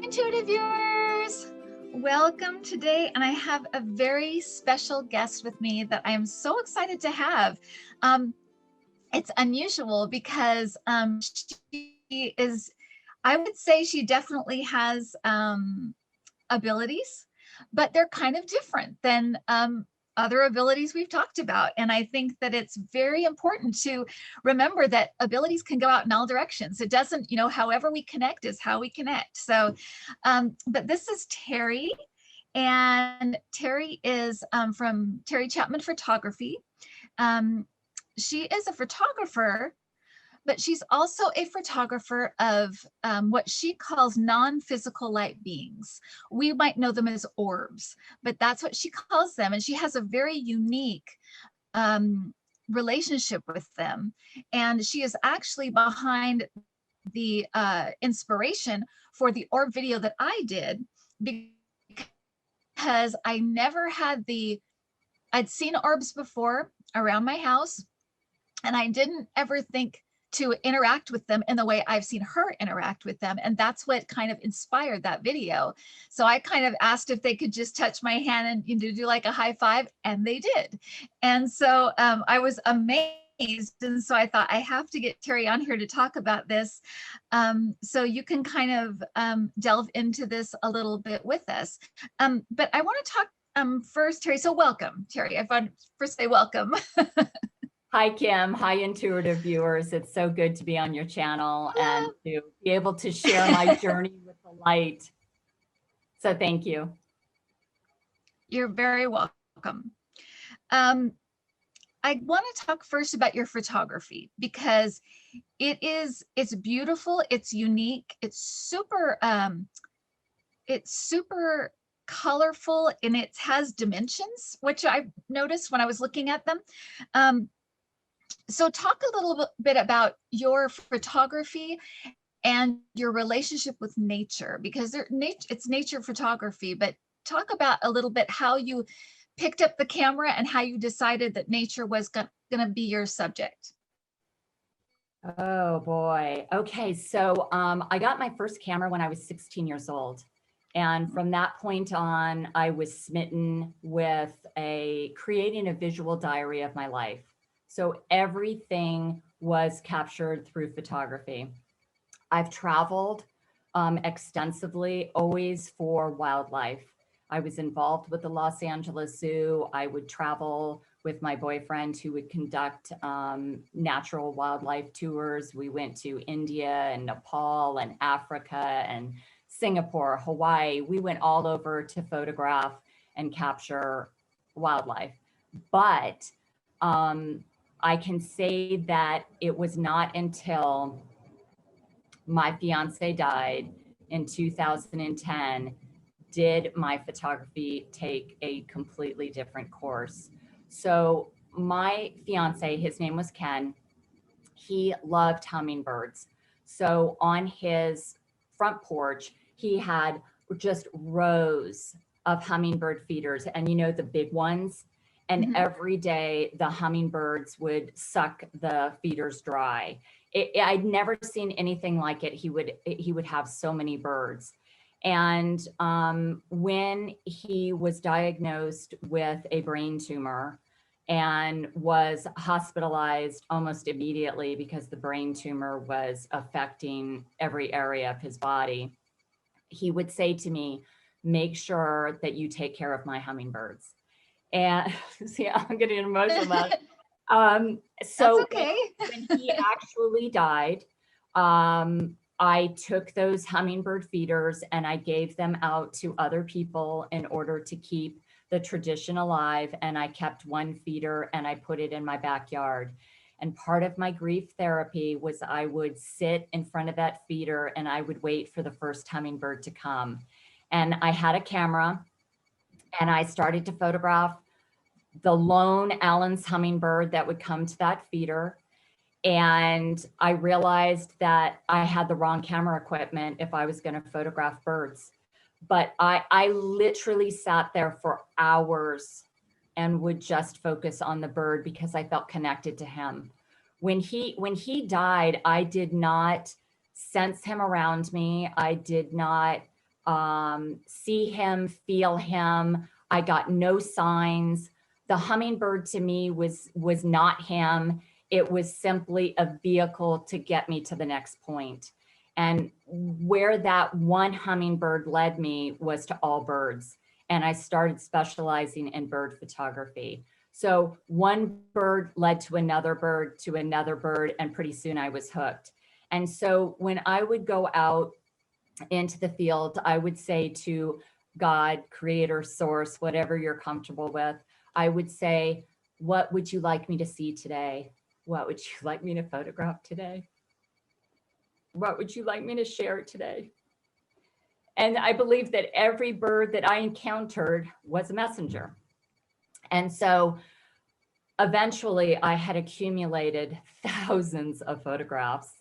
Intuitive viewers, welcome today, and I have a very special guest with me that I am so excited to have. It's unusual because she is, I would say she definitely has abilities, but they're kind of different than other abilities we've talked about. And I think that it's very important to remember that abilities can go out in all directions. It doesn't, however we connect is how we connect. So, but this is Terry, and Terry is from Terry Chapman Photography. She is a photographer, but she's also a photographer of what she calls non-physical light beings. We might know them as orbs, but that's what she calls them. And she has a very unique relationship with them. And she is actually behind the inspiration for the orb video that I did, because I never had I'd seen orbs before around my house, and I didn't ever think to interact with them in the way I've seen her interact with them. And that's what kind of inspired that video. So I kind of asked if they could just touch my hand and do like a high five, and they did. And so I was amazed. And so I thought I have to get Terry on here to talk about this. So you can kind of delve into this a little bit with us. But I want to talk first, Terry. So welcome, Terry. I want to first say welcome. Hi, Kim. Hi, intuitive viewers. It's so good to be on your channel and to be able to share my journey with the light. So thank you. You're very welcome. I want to talk first about your photography, because it's beautiful, it's unique, it's super colorful, and it has dimensions, which I noticed when I was looking at them. So talk a little bit about your photography and your relationship with nature, because it's nature photography, but talk about a little bit how you picked up the camera and how you decided that nature was going to be your subject. Oh boy. Okay. So I got my first camera when I was 16 years old. And from that point on, I was smitten with creating a visual diary of my life. So everything was captured through photography. I've traveled extensively, always for wildlife. I was involved with the Los Angeles Zoo. I would travel with my boyfriend, who would conduct natural wildlife tours. We went to India and Nepal and Africa and Singapore, Hawaii. We went all over to photograph and capture wildlife. But I can say that it was not until my fiance died in 2010 did my photography take a completely different course. So my fiance, his name was Ken, he loved hummingbirds. So on his front porch, he had just rows of hummingbird feeders, and the big ones. And every day the hummingbirds would suck the feeders dry. I'd never seen anything like it. He would have so many birds. And when he was diagnosed with a brain tumor and was hospitalized almost immediately because the brain tumor was affecting every area of his body, he would say to me, "Make sure that you take care of my hummingbirds." And see, I'm getting emotional about it. So That's okay. when he actually died, I took those hummingbird feeders and I gave them out to other people in order to keep the tradition alive. And I kept one feeder and I put it in my backyard. And part of my grief therapy was I would sit in front of that feeder and I would wait for the first hummingbird to come. And I had a camera and I started to photograph the lone Allen's hummingbird that would come to that feeder. And I realized that I had the wrong camera equipment if I was going to photograph birds. But I literally sat there for hours and would just focus on the bird because I felt connected to him. When he died, I did not sense him around me. I did not see him, feel him. I got no signs. The hummingbird to me was not him. It was simply a vehicle to get me to the next point. And where that one hummingbird led me was to all birds. And I started specializing in bird photography. So one bird led to another bird, and pretty soon I was hooked. And so when I would go out into the field, I would say to God, creator, source, whatever you're comfortable with, I would say, what would you like me to see today? What would you like me to photograph today? What would you like me to share today? And I believe that every bird that I encountered was a messenger. And so eventually I had accumulated thousands of photographs,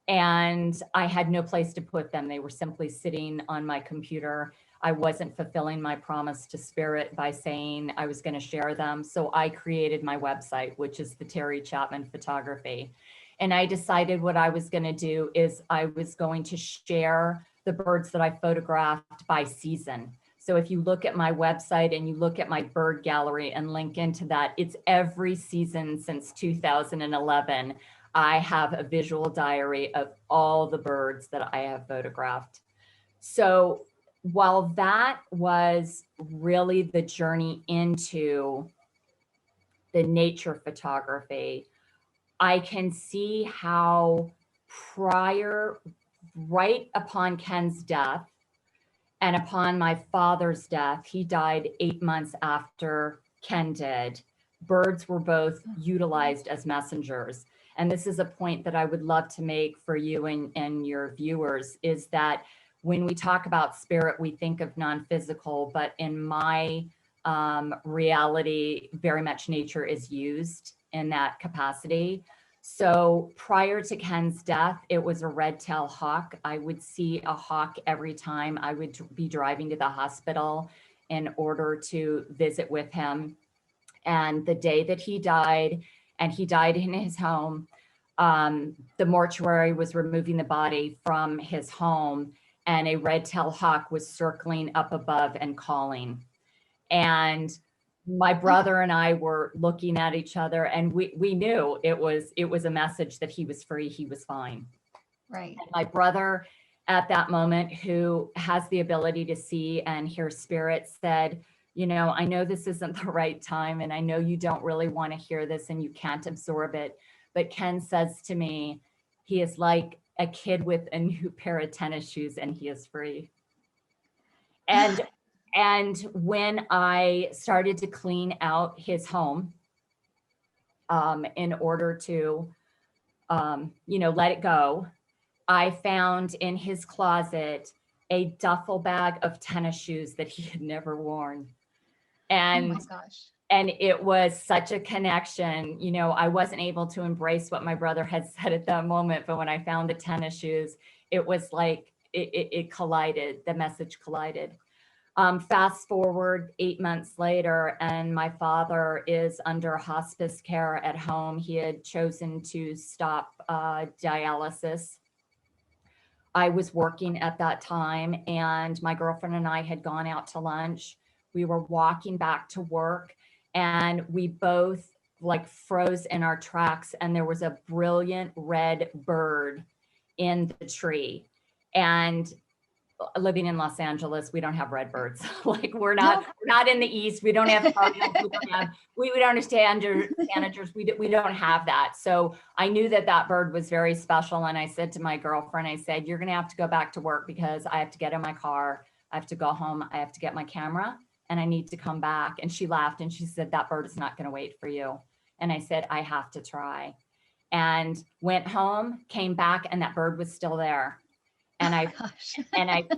and I had no place to put them. They were simply sitting on my computer. I wasn't fulfilling my promise to Spirit by saying I was going to share them. So I created my website, which is the Terry Chapman Photography. And I decided what I was going to do is I was going to share the birds that I photographed by season. So if you look at my website and you look at my bird gallery and link into that, it's every season since 2011. I have a visual diary of all the birds that I have photographed. So while that was really the journey into the nature photography, I can see how right upon Ken's death and upon my father's death, he died 8 months after Ken did, birds were both utilized as messengers. And this is a point that I would love to make for you and your viewers, is that when we talk about spirit, we think of non-physical, but in my reality, very much nature is used in that capacity. So prior to Ken's death, it was a red-tailed hawk. I would see a hawk every time I would be driving to the hospital in order to visit with him. And the day that he died, and he died in his home, the mortuary was removing the body from his home, and a red-tailed hawk was circling up above and calling. And my brother and I were looking at each other, and we knew it was a message that he was free, he was fine. Right. And my brother at that moment, who has the ability to see and hear spirit, said, you know, I know this isn't the right time, and I know you don't really want to hear this and you can't absorb it. But Ken says to me, he is like a kid with a new pair of tennis shoes and he is free. And when I started to clean out his home in order to, let it go, I found in his closet a duffel bag of tennis shoes that he had never worn. And, oh my gosh. And it was such a connection. You know, I wasn't able to embrace what my brother had said at that moment, but when I found the tennis shoes, it was like it collided, the message collided. Fast forward 8 months later, and my father is under hospice care at home. He had chosen to stop dialysis. I was working at that time, and my girlfriend and I had gone out to lunch. We were walking back to work, and we both like froze in our tracks, and there was a brilliant red bird in the tree. And living in Los Angeles, we don't have red birds. Like we're not in the East. We don't have cardinals. We don't understand tanagers. We don't have that. So I knew that that bird was very special. And I said to my girlfriend, I said, you're going to have to go back to work because I have to get in my car. I have to go home. I have to get my camera and I need to come back. And she laughed and she said, that bird is not going to wait for you. And I said, I have to try. And went home, came back, and that bird was still there. And I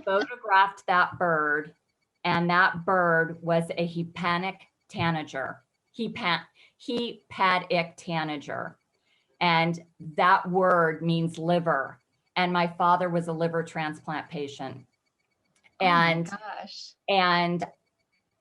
photographed that bird, and that bird was a Hepatic tanager, Hepatic tanager. And that word means liver. And my father was a liver transplant patient. And, and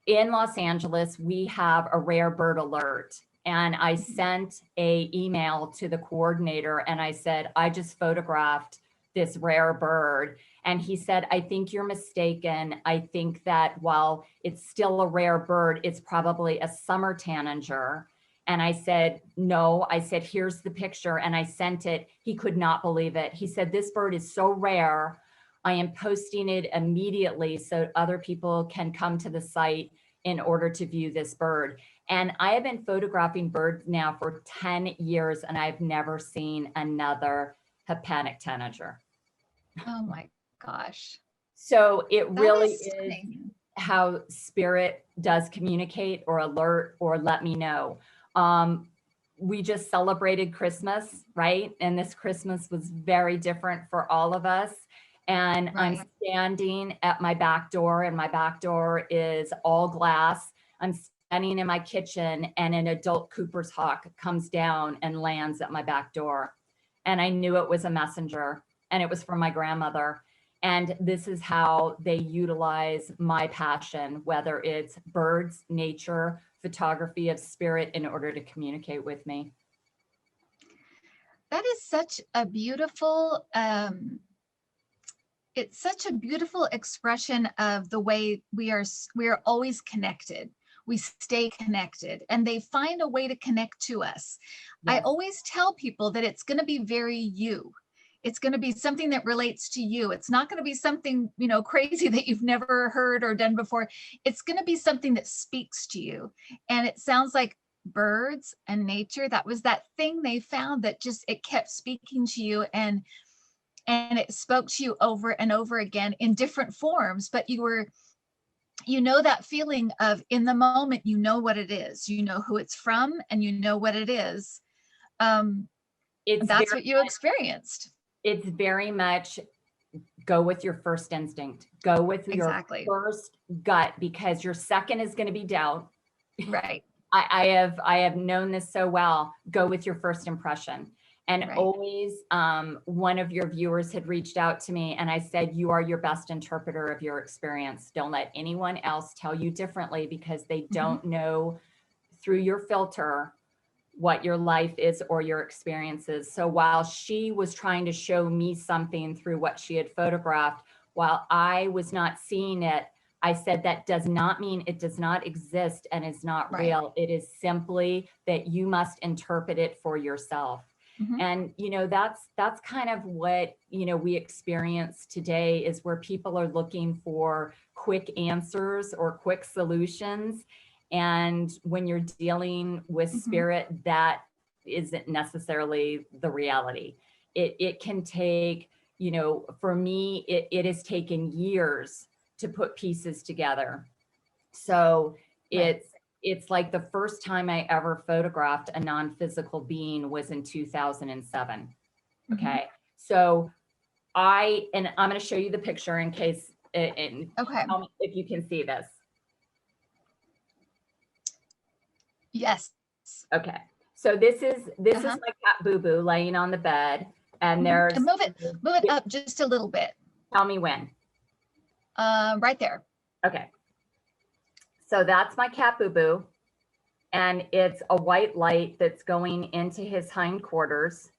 in Los Angeles, we have a rare bird alert. And I sent an email to the coordinator and I said, I just photographed this rare bird. And he said, I think you're mistaken. I think that while it's still a rare bird, it's probably a summer tanager. And I said, no, I said, here's the picture. And I sent it. He could not believe it. He said, this bird is so rare. I am posting it immediately so other people can come to the site in order to view this bird. And I have been photographing birds now for 10 years, and I've never seen another Hepatic tanager. Oh my gosh. So it That really is is stunning. how spirit does communicate or alert or let me know. We just celebrated Christmas, right? And this Christmas was very different for all of us. And I'm Right. standing at my back door, and my back door is all glass. I'm standing in my kitchen, and an adult Cooper's hawk comes down and lands at my back door. And I knew it was a messenger, and it was from my grandmother. And this is how they utilize my passion, whether it's birds, nature, photography of spirit, in order to communicate with me. That is such a beautiful, it's such a beautiful expression of the way we are always connected. We stay connected, and they find a way to connect to us. I Yes. always tell people that it's going to be very you. It's going to be something that relates to you. It's not going to be something, crazy that you've never heard or done before. It's going to be something that speaks to you. And it sounds like birds and nature, that was that thing they found that just, it kept speaking to you, and it spoke to you over and over again in different forms, but that feeling of, in the moment, you know what it is, you know who it's from, and you know what it is. It's That's very, what you experienced. it's very much go with your first instinct, go with your Exactly. first gut, because your second is going to be doubt. Right. I have known this so well. Go with your first impression. And Right. always, one of your viewers had reached out to me, and I said, you are your best interpreter of your experience. Don't let anyone else tell you differently, because they don't know through your filter what your life is or your experiences. So while she was trying to show me something through what she had photographed, while I was not seeing it, I said, that does not mean it does not exist and is not Right. real. It is simply that you must interpret it for yourself. And, that's kind of what, we experience today, is where people are looking for quick answers or quick solutions. And when you're dealing with spirit, that isn't necessarily the reality. It can take, for me, it has taken years to put pieces together. So Right. it's like the first time I ever photographed a non-physical being was in 2007. Okay. So I'm going to show you the picture in case, and Okay. tell me if you can see this. Yes. Okay. So this is my Uh-huh. cat Boo Boo laying on the bed, and there's, And move it up just a little bit. tell me when. Right there. Okay. So that's my cat Boo Boo, and it's a white light that's going into his hindquarters.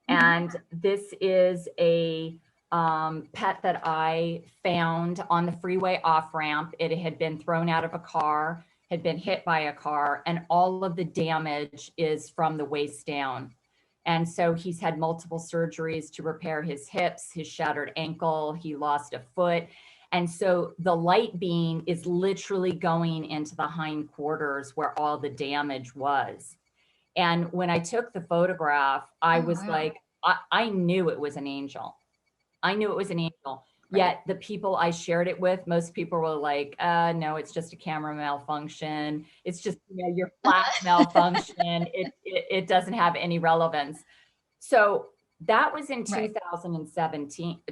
And this is a pet that I found on the freeway off ramp. It had been thrown out of a car, had been hit by a car, and all of the damage is from the waist down. And so he's had multiple surgeries to repair his hips, his shattered ankle, he lost a foot. And so the light beam is literally going into the hindquarters where all the damage was. And when I took the photograph, I was like, I knew it was an angel. I knew it was an angel. Right. Yet the people I shared it with, most people were like, no, it's just a camera malfunction. It's just, your flash malfunction. It doesn't have any relevance. So that was in Right.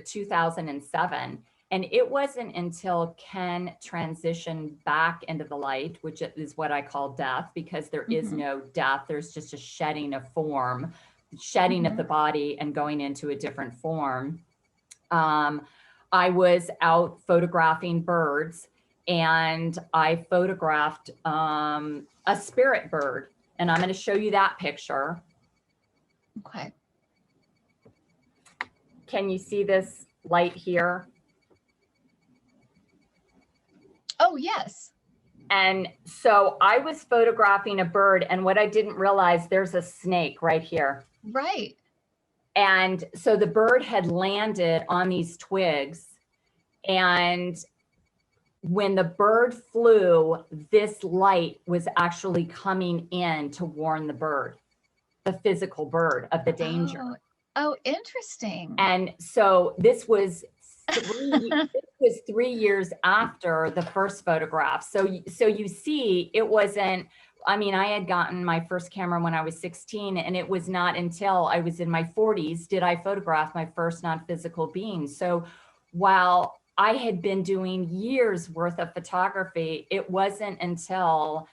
2007. And it wasn't until Ken transitioned back into the light, which is what I call death, because there is no death. There's just a shedding of form, shedding of the body and going into a different form. I was out photographing birds, and I photographed a spirit bird. And I'm going to show you that picture. Okay. Can you see this light here. Oh, yes. And so I was photographing a bird, and what I didn't realize, there's a snake right here. Right. And so the bird had landed on these twigs, and when the bird flew, this light was actually coming in to warn the bird, the physical bird, of the danger. Oh, interesting. And so this was 3 years after the first photograph. So you see, it wasn't, I mean, I had gotten my first camera when I was 16, and it was not until I was in my 40s did I photograph my first non-physical being. So while I had been doing years worth of photography, it wasn't until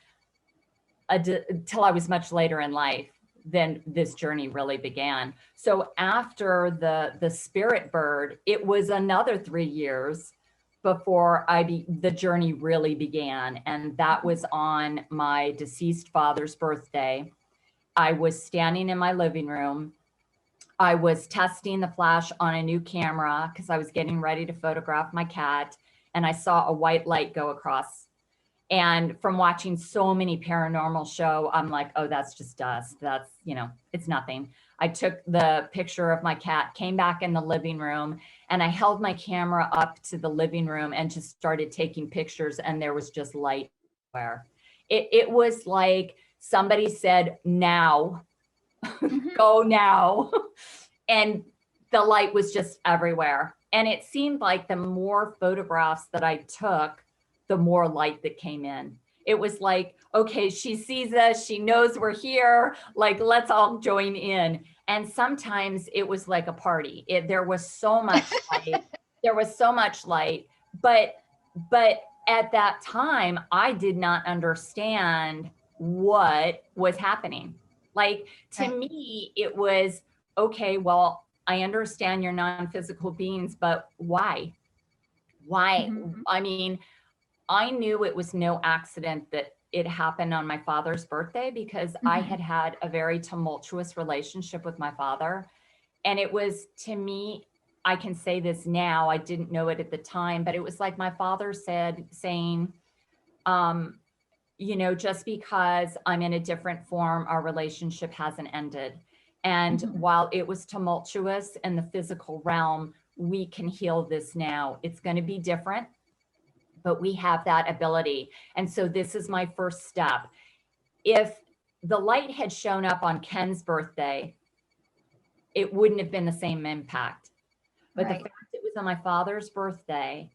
I was much later in life then this journey really began. So after the spirit bird, it was another 3 years before the journey really began. And that was on my deceased father's birthday. I was standing in my living room. I was testing the flash on a new camera because I was getting ready to photograph my cat. And I saw a white light go across. And from watching so many paranormal show, I'm like, oh, that's just dust. That's, it's nothing. I took the picture of my cat, came back in the living room, and I held my camera up to the living room and just started taking pictures. And there was just light everywhere. It was like somebody said, now, go now. And the light was just everywhere. And it seemed like the more photographs that I took, the more light that came in. It was like, okay, she sees us, she knows we're here, like, let's all join in. And sometimes it was like a party. There was so much light. There was so much light. But at that time, I did not understand what was happening. Like, to me, it was, okay, well, I understand you're non-physical beings, but why? Why? Mm-hmm. I mean, I knew it was no accident that it happened on my father's birthday because I had had a very tumultuous relationship with my father. And it was, to me, I can say this now, I didn't know it at the time, but it was like my father saying, just because I'm in a different form, our relationship hasn't ended. And while it was tumultuous in the physical realm, we can heal this now. It's going to be different, but we have that ability. And so this is my first step. If the light had shown up on Ken's birthday, it wouldn't have been the same impact. But the fact it was on my father's birthday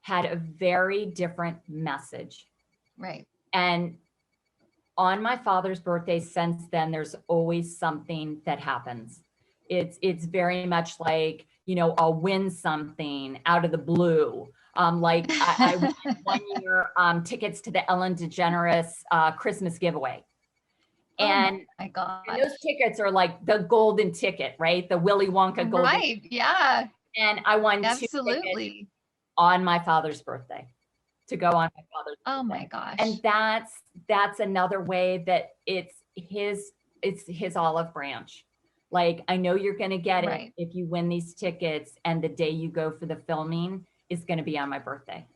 had a very different message. Right. And on my father's birthday, since then, there's always something that happens. It's very much like, I'll win something out of the blue. Like I won 1 year tickets to the Ellen DeGeneres Christmas giveaway. And, oh my God, and those tickets are like the golden ticket, right? The Willy Wonka golden. Right, yeah. And I won Absolutely 2 tickets on my father's birthday to go on my father's birthday. Oh my gosh. And that's another way that it's his olive branch. Like, I know you're going to get it if you win these tickets, and the day you go for the filming is going to be on my birthday.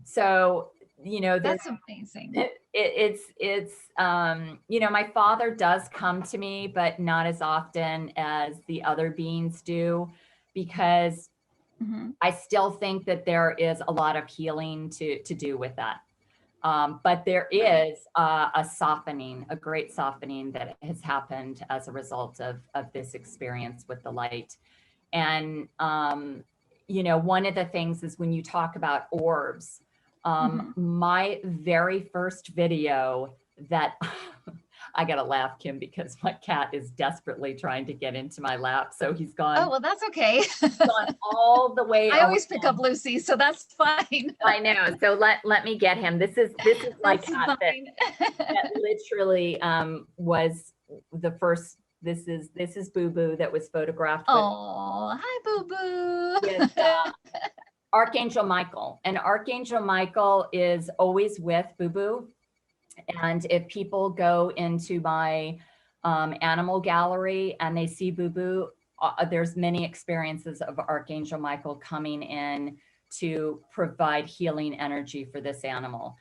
So, that's amazing. It's my father does come to me, but not as often as the other beings do, because I still think that there is a lot of healing to do with that. But there is a softening, a great softening that has happened as a result of this experience with the light. And, one of the things is when you talk about orbs, my very first video that I got to laugh, Kim, because my cat is desperately trying to get into my lap. So he's gone. Oh, well, that's okay. Gone all the way. I always pick up Lucy, so that's fine. I know. So let me get him. This is my cat that literally was the first. This is Boo Boo that was photographed. Oh, hi, Boo Boo. With, Archangel Michael. And Archangel Michael is always with Boo Boo. And if people go into my animal gallery and they see Boo Boo, there's many experiences of Archangel Michael coming in to provide healing energy for this animal.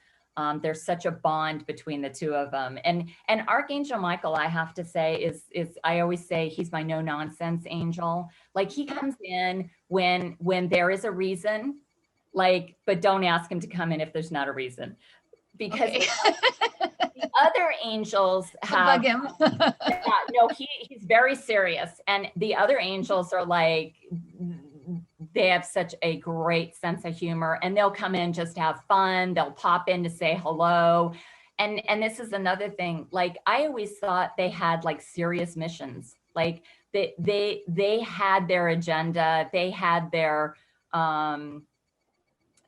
There's such a bond between the two of them. And Archangel Michael, I have to say, is I always say he's my no nonsense angel. Like, he comes in when there is a reason, like, but don't ask him to come in if there's not a reason. Because Okay. the other angels have, Bug him. yeah, no, he's very serious. And the other angels are like, they have such a great sense of humor, and they'll come in just to have fun. They'll pop in to say hello. And this is another thing, like, I always thought they had like serious missions. Like, they had their agenda, they had their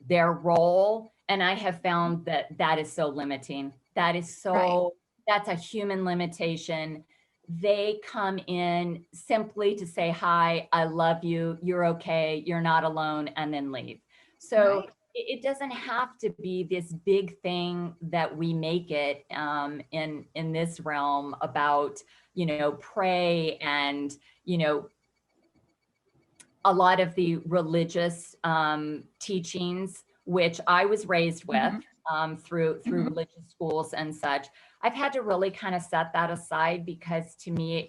role. And I have found that is so limiting. That is so, Right. that's a human limitation. They come in simply to say, hi, I love you, you're okay, you're not alone, and then leave. So Right. it doesn't have to be this big thing that we make it in this realm about, pray and, a lot of the religious teachings, which I was raised with through religious schools and such. I've had to really kind of set that aside, because to me,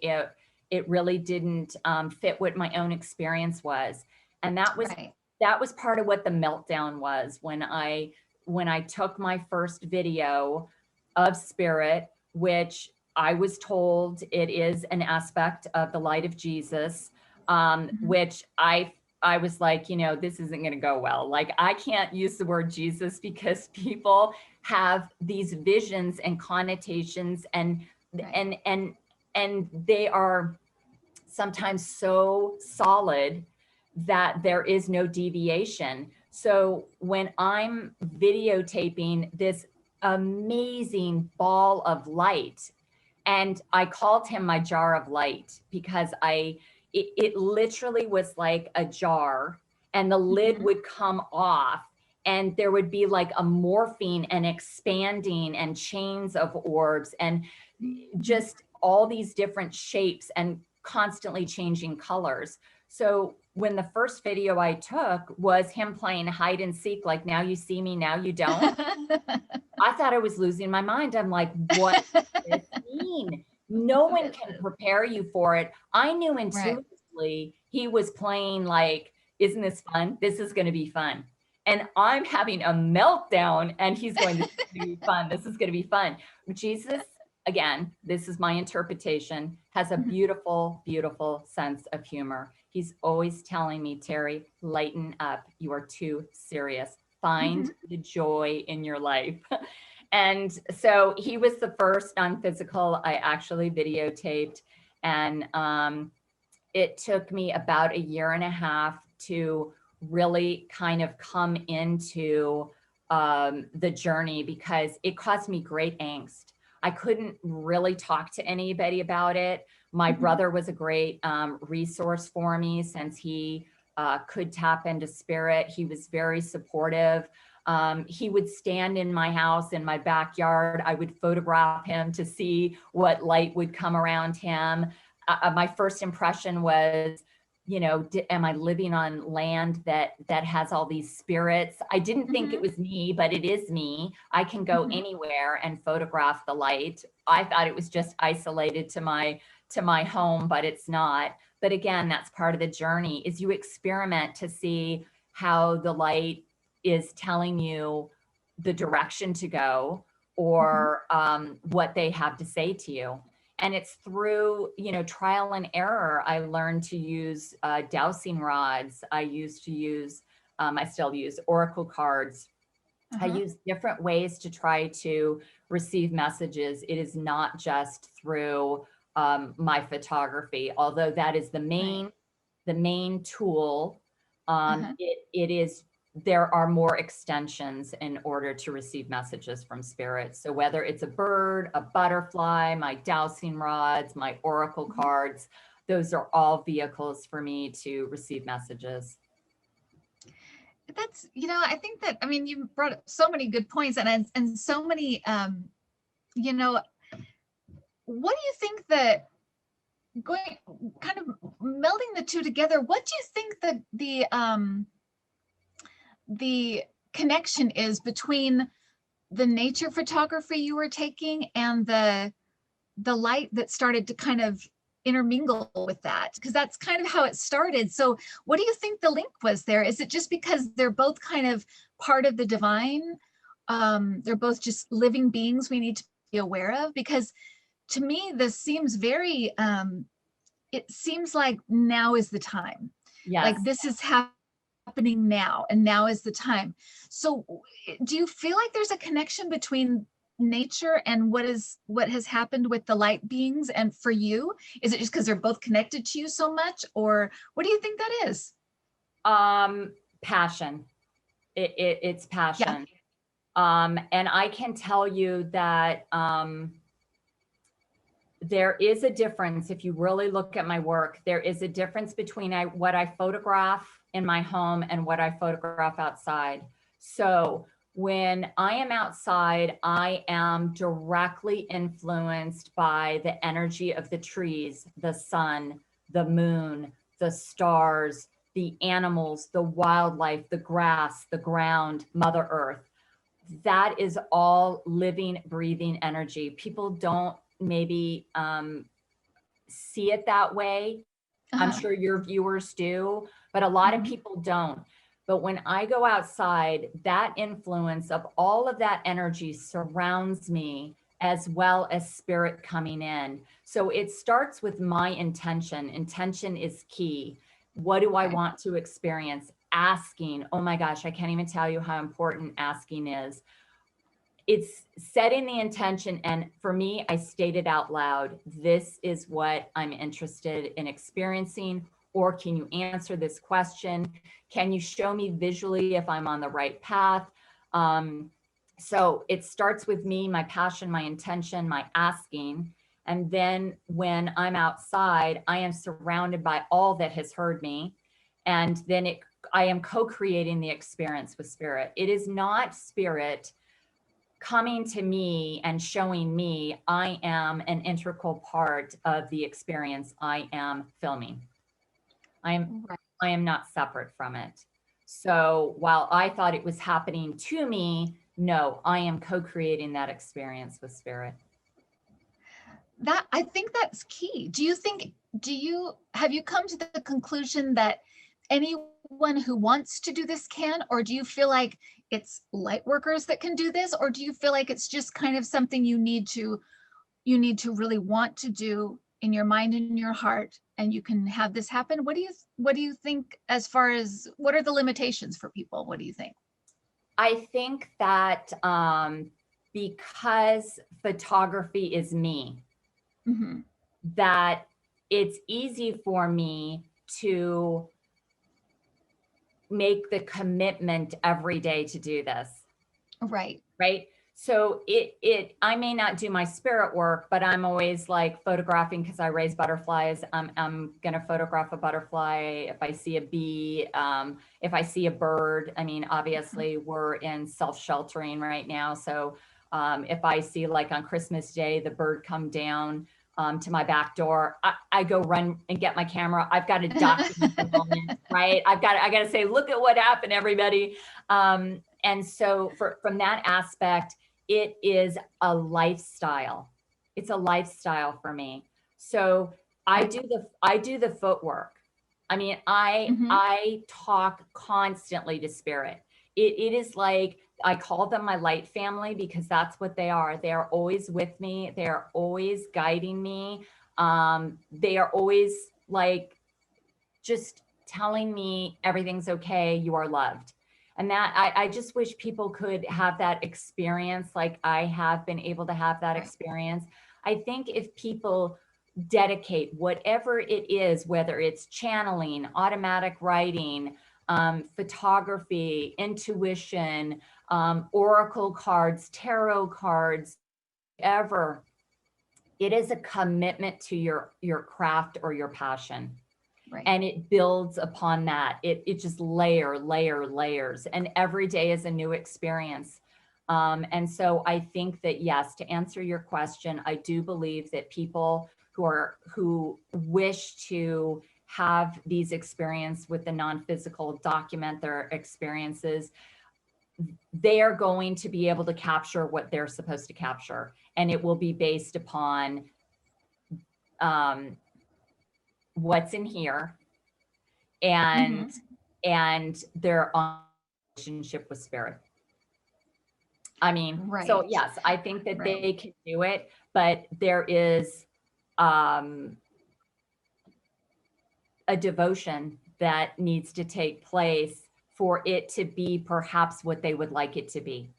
it really didn't fit what my own experience was. And that was part of what the meltdown was when I took my first video of spirit, which I was told it is an aspect of the light of Jesus, which I was like, this isn't going to go well. Like, I can't use the word Jesus because people have these visions and connotations, and they are sometimes so solid that there is no deviation. So when I'm videotaping this amazing ball of light, and I called him my jar of light, because it literally was like a jar, and the lid would come off, and there would be like a morphing and expanding and chains of orbs and just all these different shapes and constantly changing colors. So when the first video I took was him playing hide and seek, like, now you see me, now you don't, I thought I was losing my mind. I'm like, what does this mean? No one can prepare you for it. I knew intuitively he was playing like, isn't this fun? This is going to be fun. And I'm having a meltdown, and he's going, this is going to be fun. This is going to be fun. Jesus, again, this is my interpretation, has a beautiful, beautiful sense of humor. He's always telling me, Terry, lighten up. You are too serious. Find the joy in your life. And so he was the first non-physical I actually videotaped. And it took me about 1.5 years to really kind of come into the journey, because it caused me great angst. I couldn't really talk to anybody about it. My brother was a great resource for me, since he could tap into spirit. He was very supportive. He would stand in my house, in my backyard. I would photograph him to see what light would come around him. My first impression was, am I living on land that has all these spirits? I didn't think it was me, but it is me. I can go anywhere and photograph the light. I thought it was just isolated to my home, but it's not. But again, that's part of the journey, is you experiment to see how the light is telling you the direction to go, or what they have to say to you. And it's through, trial and error. I learned to use dowsing rods. I used to use, I still use oracle cards. I use different ways to try to receive messages. It is not just through my photography, although that is the main tool. It is, there are more extensions in order to receive messages from spirit. So whether it's a bird, a butterfly, my dowsing rods, my oracle cards, those are all vehicles for me to receive messages. That's, I think that, you brought up so many good points, and so many, what do you think that, going kind of melding the two together, what do you think the connection is between the nature photography you were taking and the light that started to kind of intermingle with that? Because that's kind of how it started. So what do you think the link was there? Is it just because they're both kind of part of the divine? They're both just living beings we need to be aware of? Because to me, this seems very, it seems like now is the time. Yes. Like this is happening now, and now is the time. So do you feel like there's a connection between nature and what has happened with the light beings and for you? Is it just because they're both connected to you so much, or what do you think that is? Passion. It's passion. Yeah. And I can tell you that there is a difference. If you really look at my work, there is a difference between what I photograph in my home and what I photograph outside. So when I am outside, I am directly influenced by the energy of the trees, the sun, the moon, the stars, the animals, the wildlife, the grass, the ground, Mother Earth. That is all living, breathing energy. People don't maybe see it that way. I'm sure your viewers do, but a lot of people don't. But when I go outside, that influence of all of that energy surrounds me, as well as spirit coming in. So it starts with my intention. Intention is key. What do I want to experience? Asking. Oh my gosh, I can't even tell you how important asking is. It's setting the intention. And for me, I state it out loud. This is what I'm interested in experiencing. Or can you answer this question? Can you show me visually if I'm on the right path? So it starts with me, my passion, my intention, my asking. And then when I'm outside, I am surrounded by all that has heard me. And then I am co-creating the experience with spirit. It is not spirit coming to me and showing me I am an integral part of the experience I am filming. I am not separate from it. So while I thought it was happening to me, no, I am co-creating that experience with spirit. I think that's key. Have you come to the conclusion that anyone who wants to do this can, or do you feel like it's light workers that can do this, or do you feel like it's just kind of something you need to really want to do in your mind and your heart, and you can have this happen? What do you think, as far as what are the limitations for people? What do you think? I think that because photography is me, that it's easy for me to make the commitment every day to do this. Right. Right. So I may not do my spirit work, but I'm always like photographing because I raise butterflies. I'm going to photograph a butterfly. If I see a bee, if I see a bird, I mean, obviously we're in self-sheltering right now. So if I see, like on Christmas Day, the bird come down to my back door, I go run and get my camera. I've got to document the moment, right? I got to say, look at what happened, everybody. And so from that aspect, it is a lifestyle. It's a lifestyle for me. So I do the footwork. I mean, I talk constantly to spirit. It is like, I call them my light family because that's what they are. They are always with me. They are always guiding me. They are always like just telling me everything's okay. You are loved. And that I just wish people could have that experience like I have been able to have that experience. I think if people dedicate whatever it is, whether it's channeling, automatic writing, photography, intuition, oracle cards, tarot cards, ever, it is a commitment to your craft or your passion. Right. And it builds upon that. It just layers. And every day is a new experience. And so I think that, yes, to answer your question, I do believe that people who wish to have these experiences with the non-physical, document their experiences, they are going to be able to capture what they're supposed to capture. And it will be based upon what's in here and Mhm. and their relationship with spirit. I mean, so Right, yes, I think that right. they can do it, but there is a devotion that needs to take place for it to be perhaps what they would like it to be.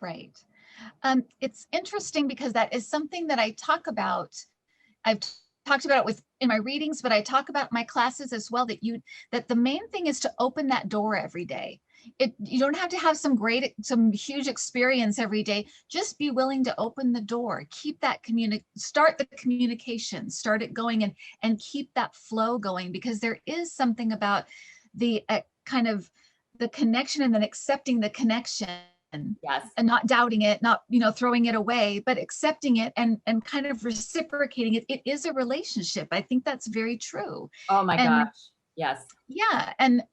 Right. It's interesting because that is something that I talk about. I've talked about it with in my readings, but I talk about in my classes as well, that the main thing is to open that door every day. You don't have to have some huge experience every day. Just be willing to open the door, keep that start the communication, start it going, and keep that flow going, because there is something about the kind of the connection, and then accepting the connection, Yes. and not doubting it, not, throwing it away, but accepting it, and kind of reciprocating it. It is a relationship. I think that's very true. Oh my And gosh. Yes. yeah, and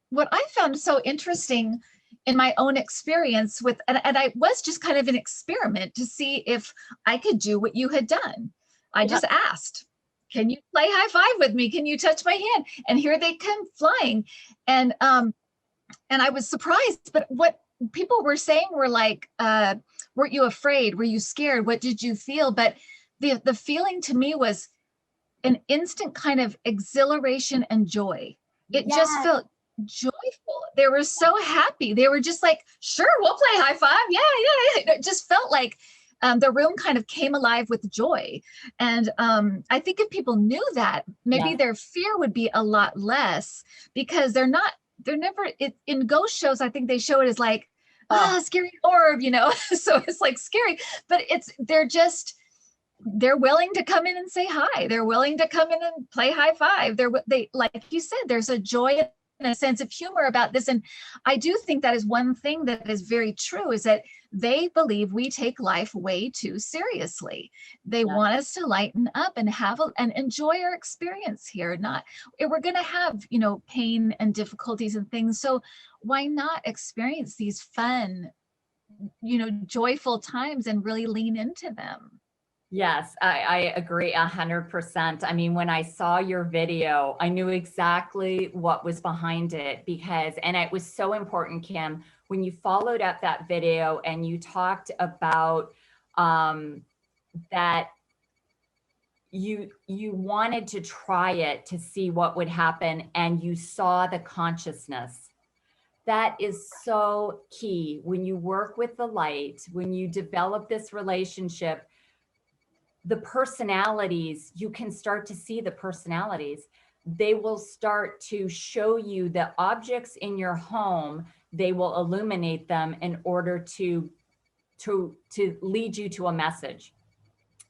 what I found so interesting in my own experience and I was just kind of an experiment to see if I could do what you had done. I Yeah. just asked, can you play high five with me? Can you touch my hand? And here they come flying. And I was surprised, but what people were saying were like, weren't you afraid? Were you scared? What did you feel? But the feeling to me was an instant kind of exhilaration and joy. It just Yes. felt joyful. They were so happy. They were just like, sure, we'll play high five. Yeah, yeah. It just felt like the room kind of came alive with joy. And I think if people knew that, maybe Yes. their fear would be a lot less, because they're never, in ghost shows, I think they show it as like, Oh, scary orb, so it's like scary, but they're willing to come in and say hi. They're willing to come in and play high five. They, like you said, there's a joy and a sense of humor about this. And I do think that is one thing that is very true, is that they believe we take life way too seriously. They yes. want us to lighten up and and enjoy our experience here. Not, we're going to have, pain and difficulties and things. So why not experience these fun, joyful times and really lean into them? Yes, I agree 100%. I mean, when I saw your video, I knew exactly what was behind it, and it was so important, Kim, when you followed up that video and you talked about that you wanted to try it to see what would happen, and you saw the consciousness. That is so key when you work with the light, when you develop this relationship. The personalities, you can start to see the personalities. They will start to show you the objects in your home. They will illuminate them in order to lead you to a message.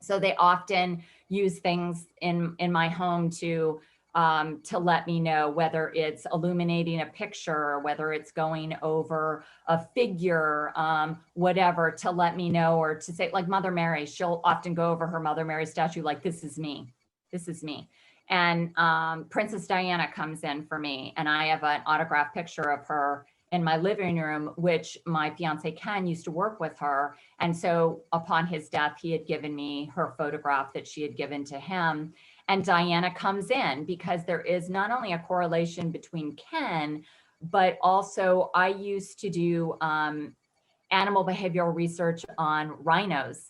So they often use things in my home to let me know whether it's illuminating a picture or whether it's going over a figure, whatever, to let me know, or to say, like Mother Mary, she'll often go over her Mother Mary statue, like, this is me, this is me. And Princess Diana comes in for me, and I have an autographed picture of her in my living room, which my fiance Ken used to work with her. And so upon his death, he had given me her photograph that she had given to him. And Diana comes in because there is not only a correlation between Ken, but also I used to do animal behavioral research on rhinos.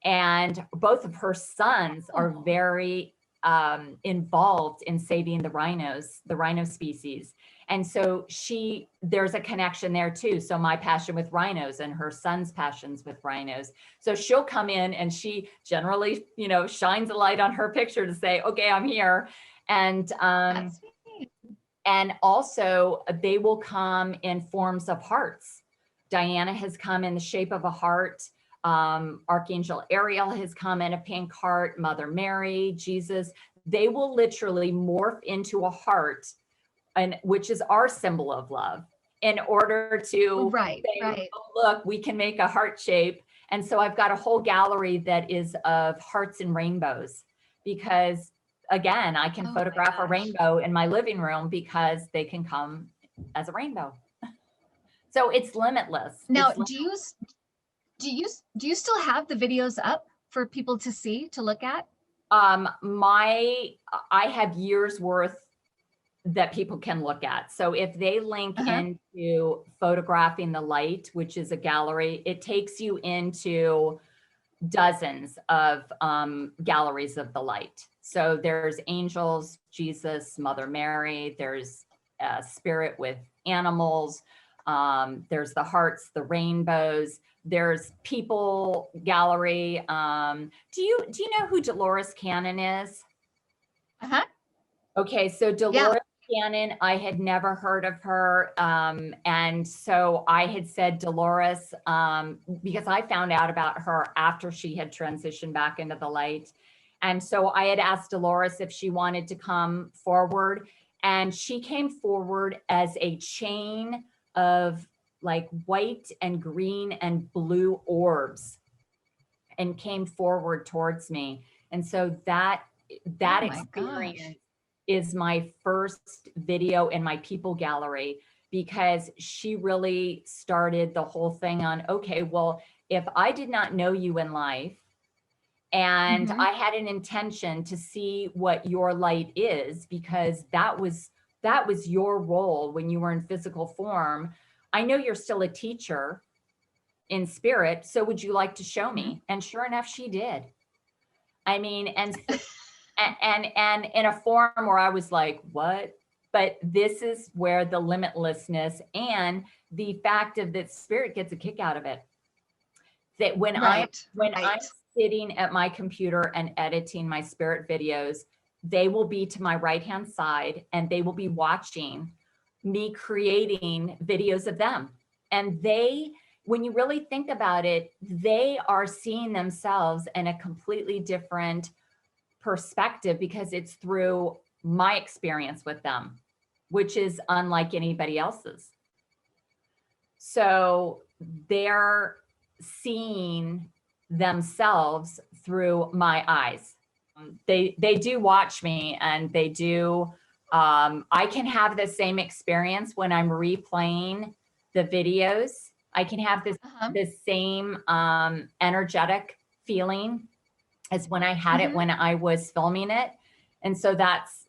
And both of her sons are Oh. very involved in saving the rhino species. And so there's a connection there too. So my passion with rhinos and her son's passions with rhinos. So she'll come in and she generally, shines a light on her picture to say, okay, I'm here. And That's neat. and also they will come in forms of hearts. Diana has come in the shape of a heart. Archangel Ariel has come in a pink heart. Mother Mary, Jesus, they will literally morph into a heart, and which is our symbol of love, in order to Right, say, right. oh, look, we can make a heart shape. And so I've got a whole gallery that is of hearts and rainbows, because again, I can Oh my photograph a gosh. rainbow in my living room because they can come as a rainbow. So it's limitless. Now, It's do you still have the videos up for people to see, to look at? I have years worth that people can look at. So if they link Uh-huh. into Photographing the Light, which is a gallery, it takes you into dozens of galleries of the light. So there's angels, Jesus, Mother Mary, there's spirit with animals, there's the hearts, the rainbows, there's people gallery. Do you know who Dolores Cannon is? Uh-huh. Okay, so Yeah. Dolores Cannon, I had never heard of her. And so I had said, Dolores, because I found out about her after she had transitioned back into the light. And so I had asked Dolores if she wanted to come forward. And she came forward as a chain of like white and green and blue orbs and came forward towards me. And so that Oh my experience gosh. is my first video in my people gallery, because she really started the whole thing on, okay, well, if I did not know you in life and Mhm. I had an intention to see what your light is, because that was your role when you were in physical form. I know you're still a teacher in spirit, so would you like to show Mhm. me? And sure enough, she did. I mean, and in a form where I was like, what? But this is where the limitlessness and the fact of that spirit gets a kick out of it. That when Right. I'm Right. sitting at my computer and editing my spirit videos, they will be to my right hand side and they will be watching me creating videos of them. And they, when you really think about it, they are seeing themselves in a completely different perspective because it's through my experience with them, which is unlike anybody else's. So they're seeing themselves through my eyes. They do watch me, and they do. I can have the same experience when I'm replaying the videos. I can have Uh-huh. the same energetic feeling as when I had it Mhm. when I was filming it. And so that's,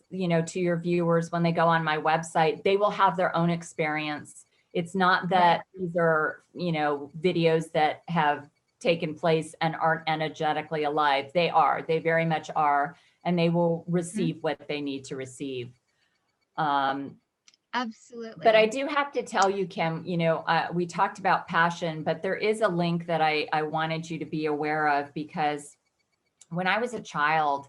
you know, to your viewers, when they go on my website, they will have their own experience. It's not Right. that these are, you know, videos that have taken place and aren't energetically alive. They are, they very much are, and they will Mhm. receive what they need to receive. Um, but I Absolutely. do have to tell you, Kim, you know, we talked about passion, but there is a link that I wanted you to be aware of, because when I was a child,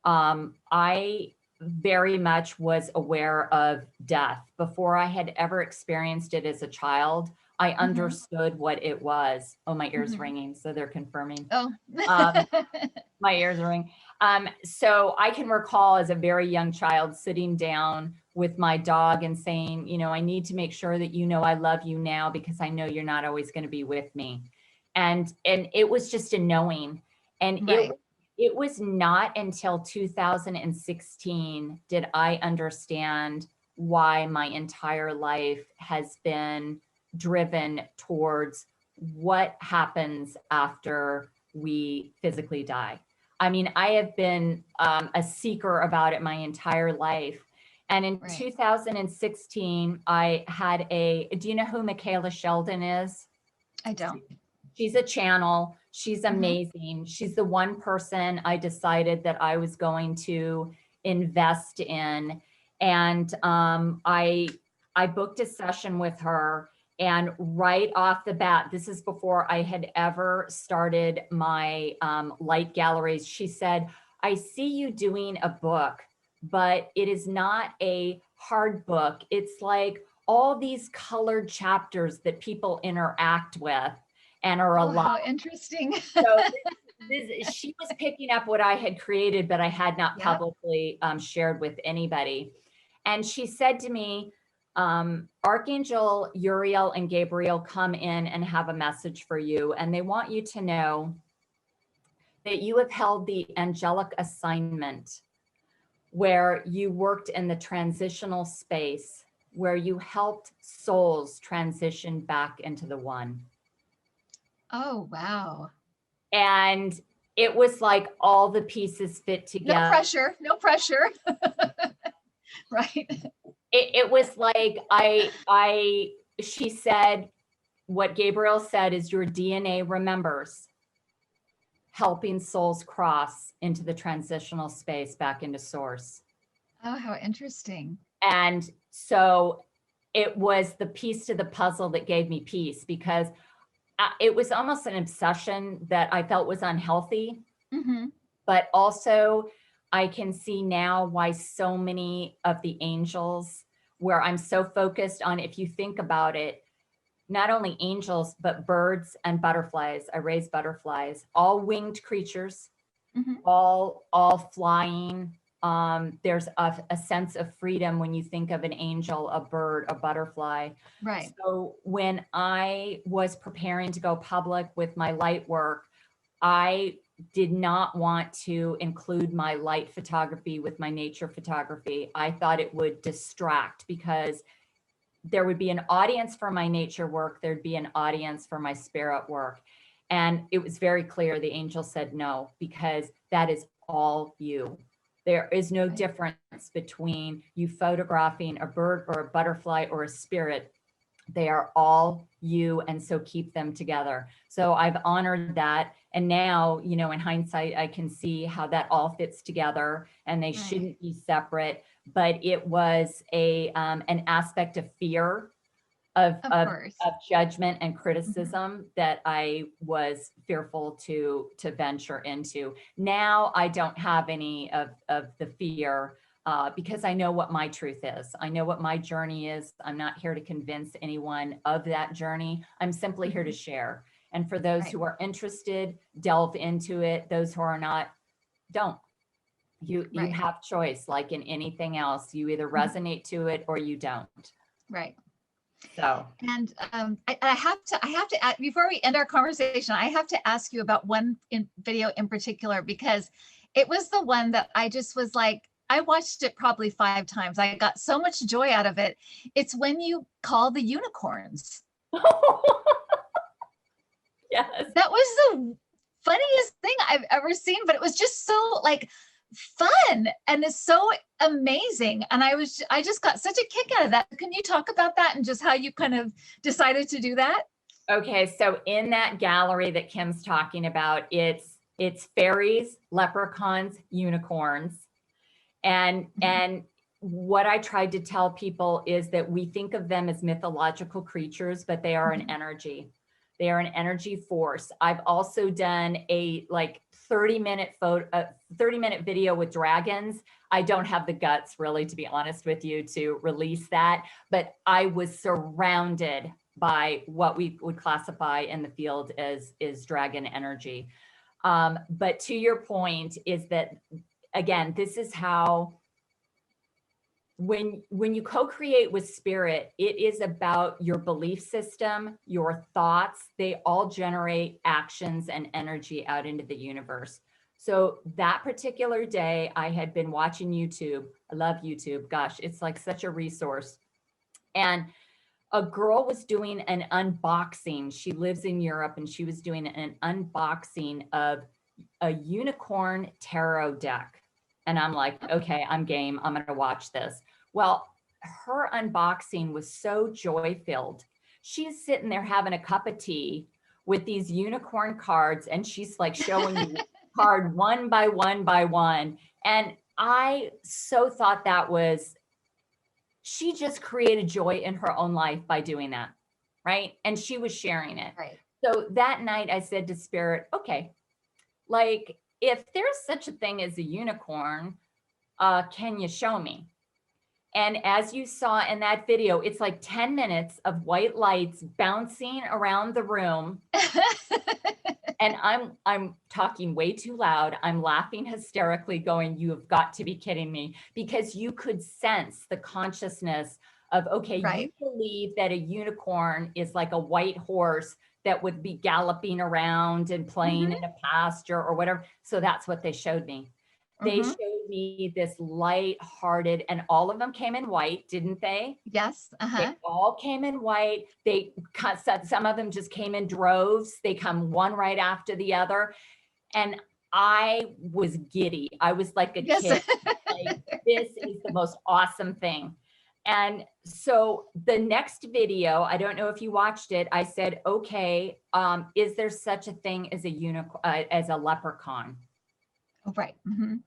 I very much was aware of death. Before I had ever experienced it as a child, I Mhm. understood what it was. Oh, my ears Mhm. ringing, so they're confirming. Oh. Um, my ears are ringing. So I can recall as a very young child sitting down with my dog and saying, you know, I need to make sure that you know I love you now, because I know you're not always going to be with me. And it was just a knowing. And Right. it was not until 2016 did I understand why my entire life has been driven towards what happens after we physically die. I mean, I have been a seeker about it my entire life. And in Right. 2016, I had do you know who Michaela Sheldon is? I don't. She's a channel. She's Mhm. amazing. She's the one person I decided that I was going to invest in. And I booked a session with her. And right off the bat, this is before I had ever started my light galleries, she said, I see you doing a book, but it is not a hard book. It's like all these colored chapters that people interact with and are Oh, alive. how interesting. So she was picking up what I had created, but I had not Yep. publicly shared with anybody. And she said to me, Archangel Uriel and Gabriel come in and have a message for you. And they want you to know that you have held the angelic assignment where you worked in the transitional space, where you helped souls transition back into the one. Oh, wow. And it was like all the pieces fit together. No pressure, no pressure. Right. It was like she said, what Gabriel said is your DNA remembers helping souls cross into the transitional space back into source. Oh, how interesting. And so it was the piece to the puzzle that gave me peace, because it was almost an obsession that I felt was unhealthy. Mm-hmm. But also I can see now why so many of the angels, where I'm so focused on, if you think about it, not only angels, but birds and butterflies. I raise butterflies, all winged creatures, Mm-hmm. all flying. There's a sense of freedom when you think of an angel, a bird, a butterfly. Right. So when I was preparing to go public with my light work, I did not want to include my light photography with my nature photography. I thought it would distract, because there would be an audience for my nature work, there'd be an audience for my spirit work. And it was very clear, the angel said no, because that is all you. There is no Right. difference between you photographing a bird or a butterfly or a spirit. They are all you, and so keep them together. So I've honored that. And now, you know, in hindsight, I can see how that all fits together, and they Right. shouldn't be separate. But it was an aspect of fear, of course. judgment and criticism that I was fearful to venture into. Now I don't have any of the fear, because I know what my truth is. I know what my journey is. I'm not here to convince anyone of that journey. I'm simply here to share. And for those Right. who are interested, delve into it. Those who are not, don't. You Right. have choice, like in anything else. You either resonate to it or you don't. Right. So, And I have to add, before we end our conversation, I have to ask you about one video in particular, because it was the one that I just was like, I watched it probably 5 times. I got so much joy out of it. It's when you call the unicorns. yes. That was the funniest thing I've ever seen, but it was just so like fun and it's so amazing. And I just got such a kick out of that. Can you talk about that and just how you kind of decided to do that? Okay, so in that gallery that Kim's talking about, it's fairies, leprechauns, unicorns. And what I tried to tell people is that we think of them as mythological creatures, but they are an energy. They are an energy force. I've also done a like 30-minute video with dragons. I don't have the guts, really, to be honest with you, to release that, but I was surrounded by what we would classify in the field as dragon energy. But to your point is that, again, this is how, when you co-create with spirit, it is about your belief system, your thoughts. They all generate actions and energy out into the universe. So that particular day, I had been watching YouTube. I love YouTube. Gosh, it's like such a resource. And a girl was doing an unboxing. She lives in Europe, and she was doing an unboxing of a unicorn tarot deck. And I'm like, okay, I'm game. I'm going to watch this. Well, her unboxing was so joy filled. She's sitting there having a cup of tea with these unicorn cards, and she's like showing you card one by one by one. And I so thought that was, she just created joy in her own life by doing that. Right. And she was sharing it. Right. So that night I said to Spirit, okay, like, if there's such a thing as a unicorn, can you show me? And as you saw in that video, it's like 10 minutes of white lights bouncing around the room. And I'm talking way too loud. I'm laughing hysterically, going, you have got to be kidding me, because you could sense the consciousness of, okay, Right. you believe that a unicorn is like a white horse that would be galloping around and playing in a pasture or whatever. So that's what they showed me. They showed me this light-hearted, and all of them came in white, didn't they? Yes. They all came in white. They cut, some of them just came in droves. They come one right after the other. And I was giddy. I was like a Yes. kid. Like, this is the most awesome thing. And so the next video, I don't know if you watched it, I said, okay, is there such a thing as a unicorn, as a leprechaun? Oh, right.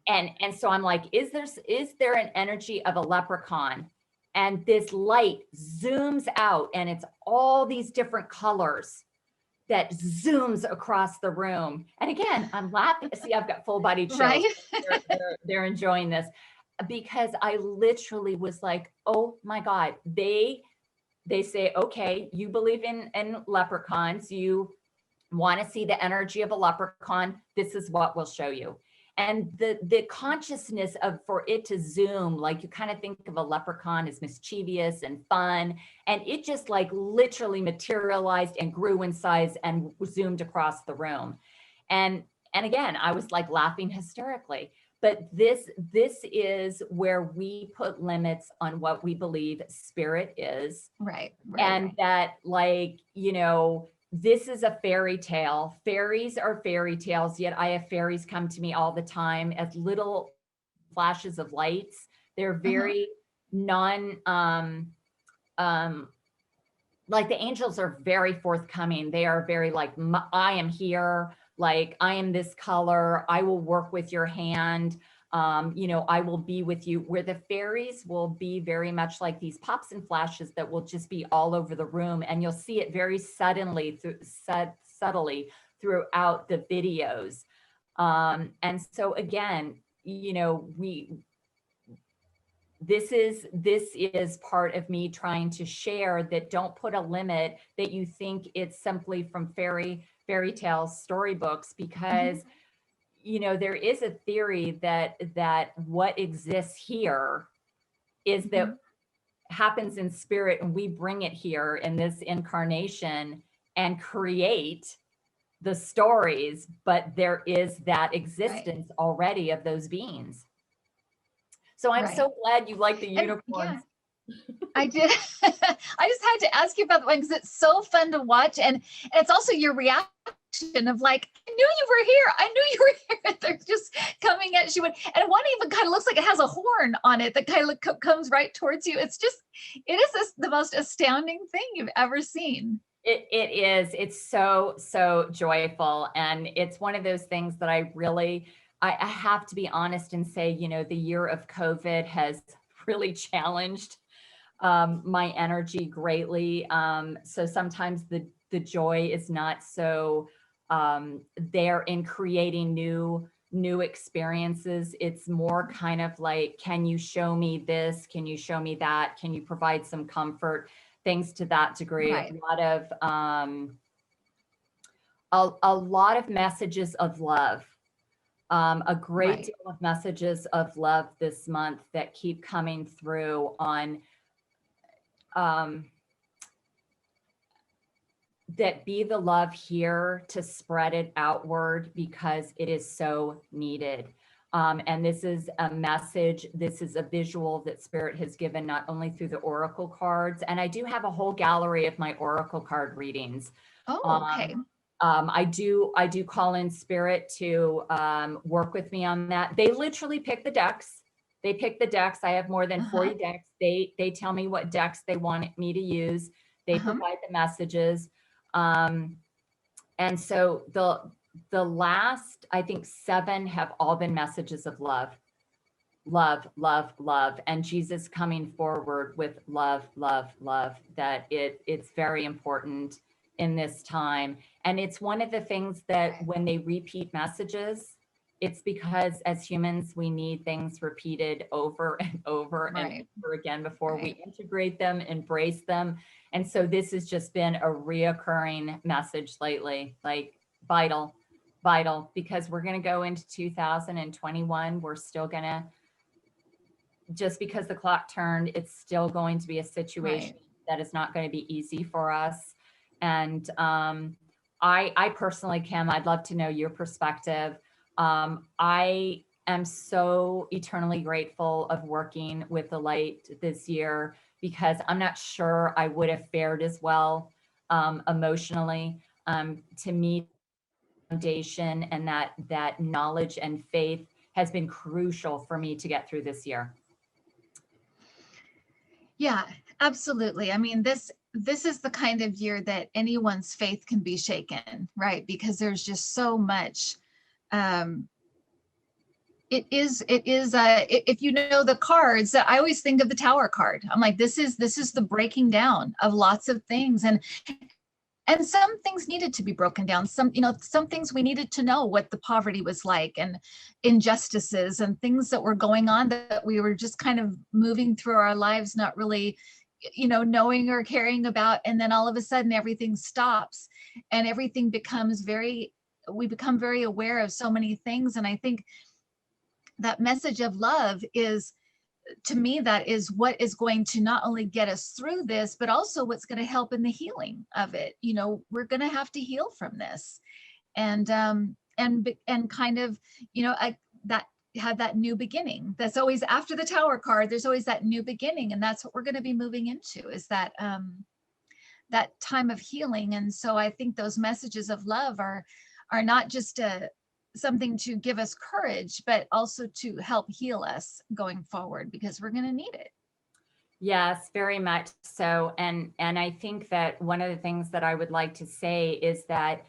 And so I'm like, is there an energy of a leprechaun? And this light zooms out, and it's all these different colors that zooms across the room. And again, I'm laughing. See, I've got full body chills. Right. They're enjoying this, because I literally was like, oh my God, they say, okay, you believe in leprechauns, you want to see the energy of a leprechaun, this is what we'll show you. And the consciousness of, for it to zoom, like you kind of think of a leprechaun as mischievous and fun, and it just like literally materialized and grew in size and zoomed across the room. And again, I was like laughing hysterically. But this is where we put limits on what we believe spirit is. Right. And that, like, you know, this is a fairy tale. Fairies are fairy tales, yet I have fairies come to me all the time as little flashes of lights. They're very like the angels are very forthcoming. They are very like, I am here, like I am this color, I will work with your hand. You know, I will be with you. Where the fairies will be very much like these pops and flashes that will just be all over the room, and you'll see it very subtly throughout the videos. And so again, you know, this is part of me trying to share that don't put a limit, that you think it's simply from fairy tales, storybooks, because you know, there is a theory that what exists here is that happens in spirit, and we bring it here in this incarnation and create the stories, but there is that existence already of those beings. So I'm so glad you like the unicorns. I did. I just had to ask you about the one because it's so fun to watch, and it's also your reaction of like, I knew you were here. I knew you were here. They're just coming at you, and one even kind of looks like it has a horn on it that kind of comes right towards you. It is the most astounding thing you've ever seen. It is. It's so joyful, and it's one of those things that I have to be honest and say, you know, the year of COVID has really challenged my energy greatly. So sometimes the joy is not so there in creating new experiences. It's more kind of like, can you show me this? Can you show me that? Can you provide some comfort? Things to that degree. A lot of messages of love. A great deal of messages of love this month that keep coming through on that be the love here to spread it outward, because it is so needed. And this is a message, this is a visual that Spirit has given not only through the oracle cards, and I do have a whole gallery of my oracle card readings. Oh, okay. I do call in Spirit to work with me on that. They literally pick the decks. They pick the decks. I have more than 40 decks. They tell me what decks they want me to use. They provide the messages. And so the last, I think 7 have all been messages of love, love, love, love, and Jesus coming forward with love, love, love, that it's very important in this time. And it's one of the things that when they repeat messages, it's because as humans, we need things repeated over and over and over again before we integrate them, embrace them. And so this has just been a reoccurring message lately, like vital, because we're going to go into 2021. We're still going to, just because the clock turned, it's still going to be a situation that is not going to be easy for us. And I personally, Kim, I'd love to know your perspective. I am so eternally grateful of working with the light this year because I'm not sure I would have fared as well emotionally. To me, foundation and that knowledge and faith has been crucial for me to get through this year. Yeah, absolutely. I mean, this is the kind of year that anyone's faith can be shaken, right? Because there's just so much. Um, if you know the cards, I always think of the Tower card. I'm like, this is the breaking down of lots of things, and some things needed to be broken down. Some things we needed to know what the poverty was like, and injustices and things that were going on that we were just kind of moving through our lives, not really, knowing or caring about. And then all of a sudden everything stops and everything becomes we become very aware of so many things. And I think that message of love is, to me, that is what is going to not only get us through this, but also what's going to help in the healing of it. We're going to have to heal from this, and kind of, that have that new beginning. That's always after the Tower card. There's always that new beginning, and that's what we're going to be moving into, is that time of healing. And so I think those messages of love are not just something to give us courage, but also to help heal us going forward, because we're going to need it. Yes, very much so. And I think that one of the things that I would like to say is that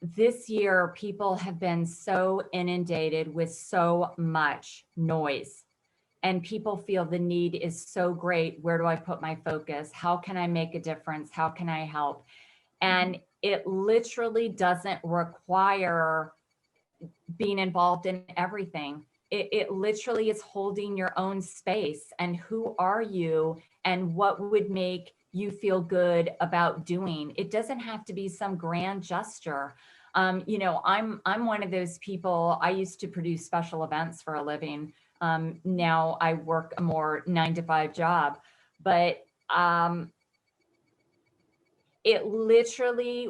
this year people have been so inundated with so much noise, and people feel the need is so great. Where do I put my focus? How can I make a difference? How can I help? And it literally doesn't require being involved in everything. It literally is holding your own space, and who are you and what would make you feel good about doing. It doesn't have to be some grand gesture. I'm one of those people. I used to produce special events for a living. Now I work a more 9-to-5 job, but it literally,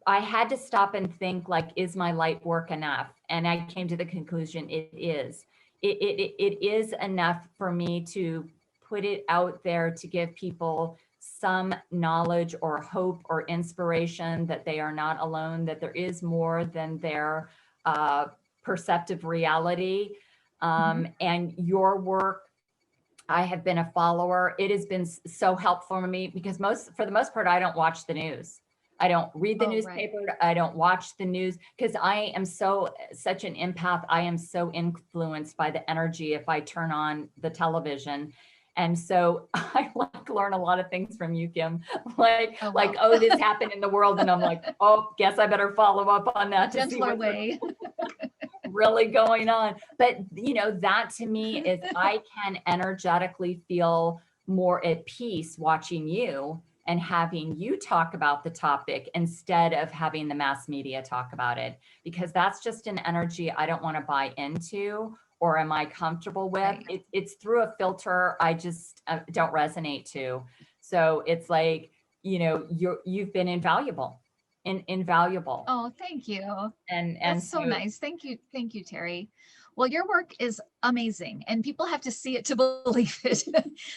I had to stop and think, like, is my light work enough? And I came to the conclusion it is. It is enough for me to put it out there to give people some knowledge or hope or inspiration that they are not alone, that there is more than their perceptive reality. And your work, I have been a follower. It has been so helpful for me because for the most part, I don't watch the news. I don't read the newspaper. Right. I don't watch the news because I am such an empath. I am so influenced by the energy if I turn on the television. And so I like learn a lot of things from you, Kim. Oh, this happened in the world. And I'm like, oh, guess I better follow up on that to see what's really going on. But that to me is, I can energetically feel more at peace watching you and having you talk about the topic instead of having the mass media talk about it, because that's just an energy I don't want to buy into or am I comfortable with. Right. It's through a filter I just don't resonate to. So it's like, you've been invaluable. Invaluable. Oh, thank you. And that's so nice. Thank you, Terry. Well, your work is amazing, and people have to see it to believe it.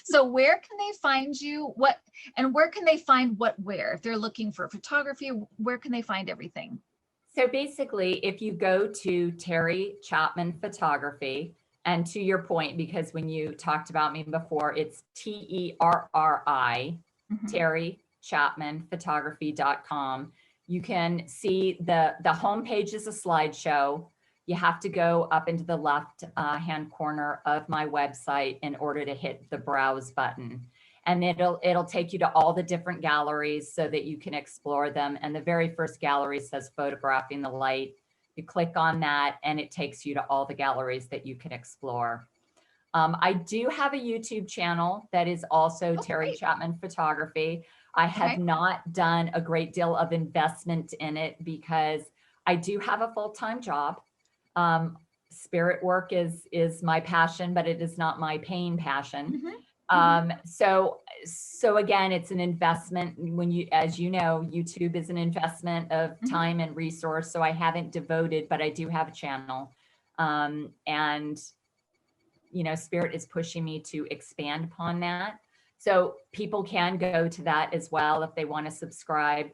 So where can they find you? Where can they find where? If they're looking for photography, where can they find everything? So basically, if you go to Terry Chapman Photography, and to your point, because when you talked about me before, it's TERRI, Terry Chapman Photography.com. You can see the homepage is a slideshow. You have to go up into the left hand corner of my website in order to hit the browse button. And it'll take you to all the different galleries so that you can explore them. And the very first gallery says Photographing the Light. You click on that and it takes you to all the galleries that you can explore. I do have a YouTube channel that is also Terry Chapman Photography. I have not done a great deal of investment in it because I do have a full-time job. Spirit work is my passion, but it is not my paying passion. So again, it's an investment when you, as you know, YouTube is an investment of time and resource. So I haven't devoted, but I do have a channel. And, you know, Spirit is pushing me to expand upon that. So people can go to that as well if they want to subscribe.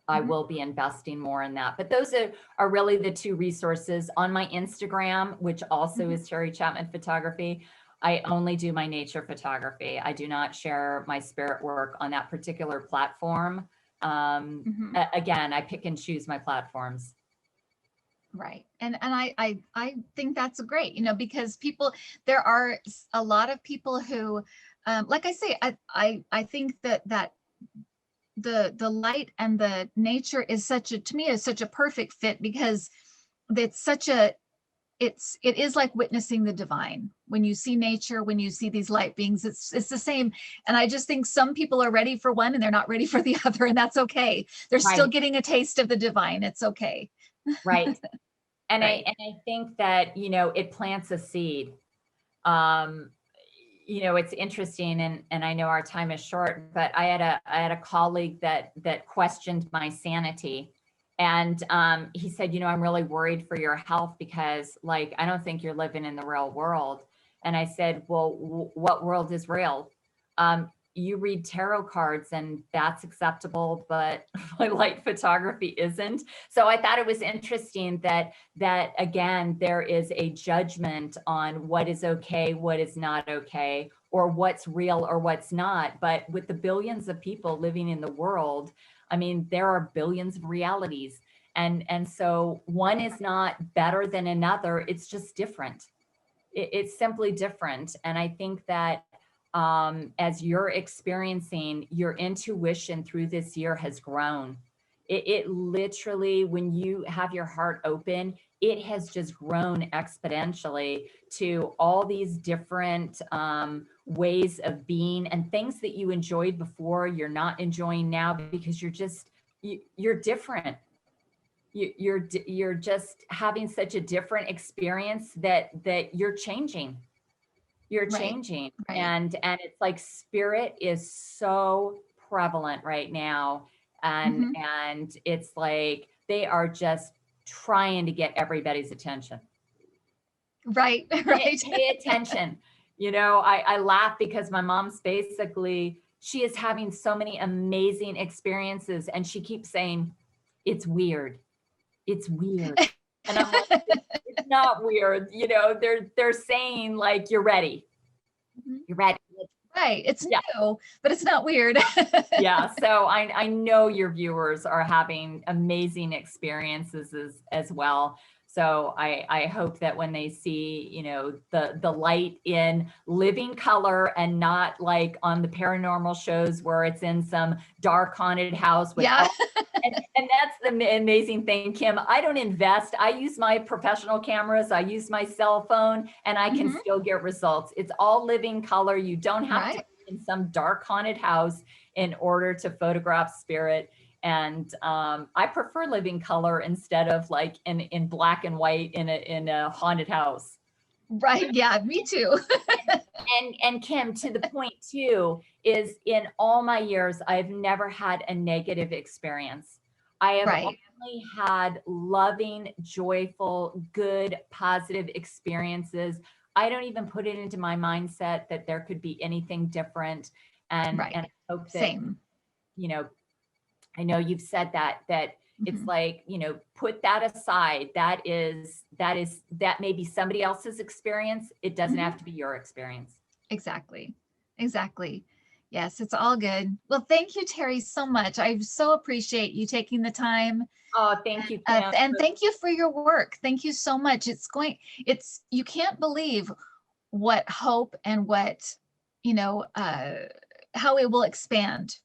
I will be investing more in that. But those are really the two resources. On my Instagram, which also is Terry Chapman Photography, I only do my nature photography. I do not share my spirit work on that particular platform. Again, I pick and choose my platforms. Right. And I think that's great, you know, because people, there are a lot of people who, like I say, I think that the light and the nature is such a, to me, is such a perfect fit, because it's such a, it is like witnessing the divine. When you see nature, when you see these light beings, it's the same. And I just think some people are ready for one and they're not ready for the other, and that's okay. They're still getting a taste of the divine. It's okay. Right. And Right. I think that, you know, it plants a seed. You know, it's interesting, and I know our time is short, but I had a colleague that questioned my sanity. And he said, you know, I'm really worried for your health because, like, I don't think you're living in the real world. And I said, well, what world is real? You read tarot cards and that's acceptable, but my light photography isn't. So I thought it was interesting that again, there is a judgment on what is okay, what is not okay, or what's real or what's not. But with the billions of people living in the world, I mean, there are billions of realities. And so one is not better than another. It's just different. It's simply different. And I think that as you're experiencing, your intuition through this year has grown. It literally, when you have your heart open, it has just grown exponentially to all these different ways of being, and things that you enjoyed before, you're not enjoying now because you're different. You're just having such a different experience that you're changing. You're changing. Right. And it's like spirit is so prevalent right now. And it's like they are just trying to get everybody's attention. Right. Right. Pay attention. You know, I laugh because my mom's basically, she is having so many amazing experiences, and she keeps saying, it's weird. It's weird. And I'm like, it's not weird. You know, they're saying like, you're ready. You're ready. Right. It's new, but it's not weird. Yeah. So I know your viewers are having amazing experiences as well. So I hope that when they see, you know, the light in living color, and not like on the paranormal shows where it's in some dark haunted house with and that's the amazing thing, Kim. I don't invest. I use my professional cameras. I use my cell phone, and I can still get results. It's all living color. You don't have to be in some dark haunted house in order to photograph spirit. And I prefer living color instead of like in black and white in a haunted house. Right. Yeah, me too. And Kim, to the point too, is in all my years, I've never had a negative experience. I have only had loving, joyful, good, positive experiences. I don't even put it into my mindset that there could be anything different. And I hope that, you know, I know you've said that it's like, you know, put that aside. That may be somebody else's experience. It doesn't have to be your experience. Exactly. Exactly. Yes, it's all good. Well, thank you, Terry, so much. I so appreciate you taking the time. Oh, thank you, Kim. And thank you for your work. Thank you so much. You can't believe what hope and what, you know, how it will expand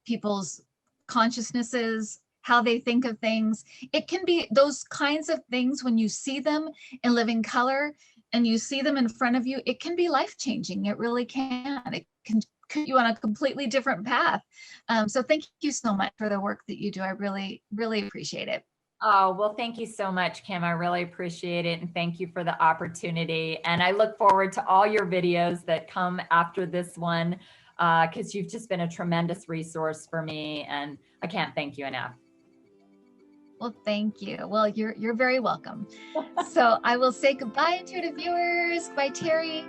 people's consciousnesses, how they think of things. It can be those kinds of things when you see them in living color and you see them in front of you, it can be life-changing. It really can. It can put you on a completely different path. So thank you so much for the work that you do. I really, really appreciate it. Oh, well, thank you so much, Kim. I really appreciate it. And thank you for the opportunity. And I look forward to all your videos that come after this one, because you've just been a tremendous resource for me. And I can't thank you enough. Well, thank you. Well, you're very welcome. So I will say goodbye, intuitive viewers. Bye, Terry.